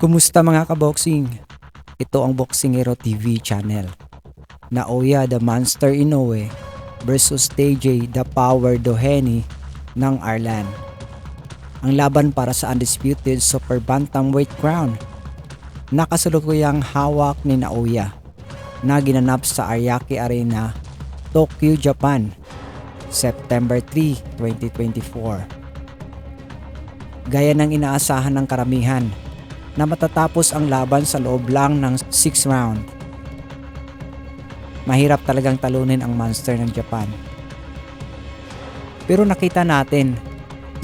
Kumusta mga kaboxing? Ito ang Boxingero TV channel. Naoya the Monster Inoue versus TJ the Power Doheny ng Ireland. Ang laban para sa undisputed super bantamweight crown. Nakasalukuyang hawak ni Naoya na ginanap sa Ariake Arena, Tokyo, Japan, September 3, 2024. Gaya ng inaasahan ng karamihan na matatapos ang laban sa loob lang ng 6 round. Mahirap talagang talunin ang monster ng Japan. Pero nakita natin,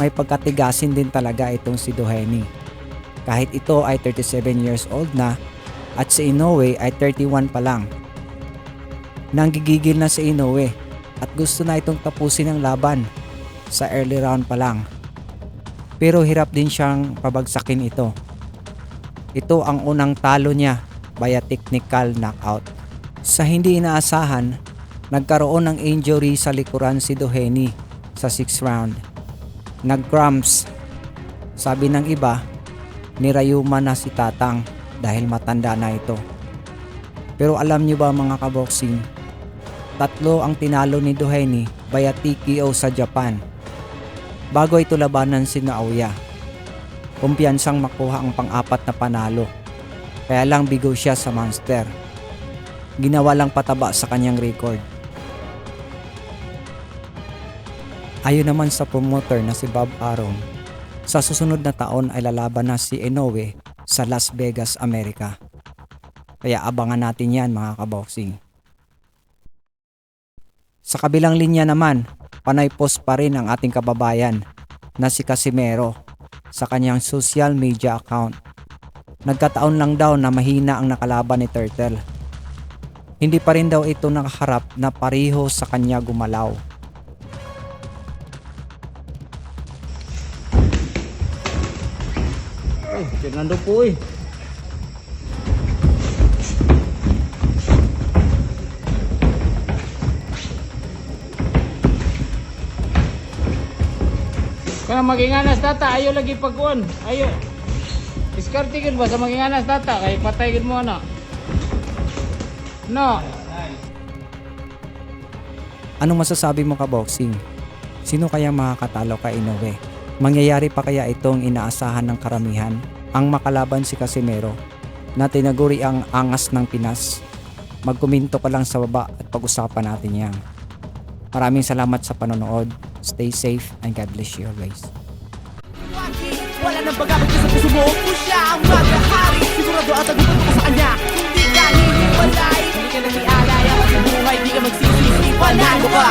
may pagkatigasin din talaga itong si Doheny. Kahit ito ay 37 years old na at si Inoue ay 31 pa lang. Nanggigigil na si Inoue at gusto na itong tapusin ang laban sa early round pa lang. Pero hirap din siyang pabagsakin ito. Ito ang unang talo niya via technical knockout. Sa hindi inaasahan, nagkaroon ng injury sa likuran si Doheny sa 6th round. Nag-cramps. Sabi ng iba, nirayuma na si Tatang dahil matanda na ito. Pero alam niyo ba mga kaboxing, 3 ang tinalo ni Doheny via TKO sa Japan. Bago ito labanan si Naoya. Kumpiyansang makuha ang pang-4 na panalo. Kaya lang bigo siya sa monster. Ginawa lang pataba sa kanyang record. Ayon naman sa promoter na si Bob Arum, sa susunod na taon ay lalaban na si Inoue sa Las Vegas, Amerika. Kaya abangan natin yan mga kaboxing. Sa kabilang linya naman, panay post pa rin ang ating kababayan na si Casimero sa kanyang social media account. Nagkataon lang daw na mahina ang nakalaban ni Turtle. Hindi pa rin daw ito nakaharap na pareho sa kanya gumalaw. Ay, Fernando po eh. Kaya maginganas tata, ayo lagi pagkuhan. Ayo. Diskartigin ba sa maginganas tata? Kaya pataykin mo na. No. Anong masasabi mo kaboxing? Sino kaya makakatalo kay Inoue? Mangyayari pa kaya itong inaasahan ng karamihan? Ang makalaban si Casimero na tinaguri ang angas ng Pinas? Magkomento ka lang sa baba at pag-usapan natin yan. Maraming salamat sa panonood. Stay safe and God bless you always. Wala nang pagkakit sa puso mo kung siya ang maghahari. Sigurado at agutot mo sa kanya. Hindi ka hiniwalay. Hindi ka nag-ialay. Ang buhay di ka magsisisi. Panalo ka.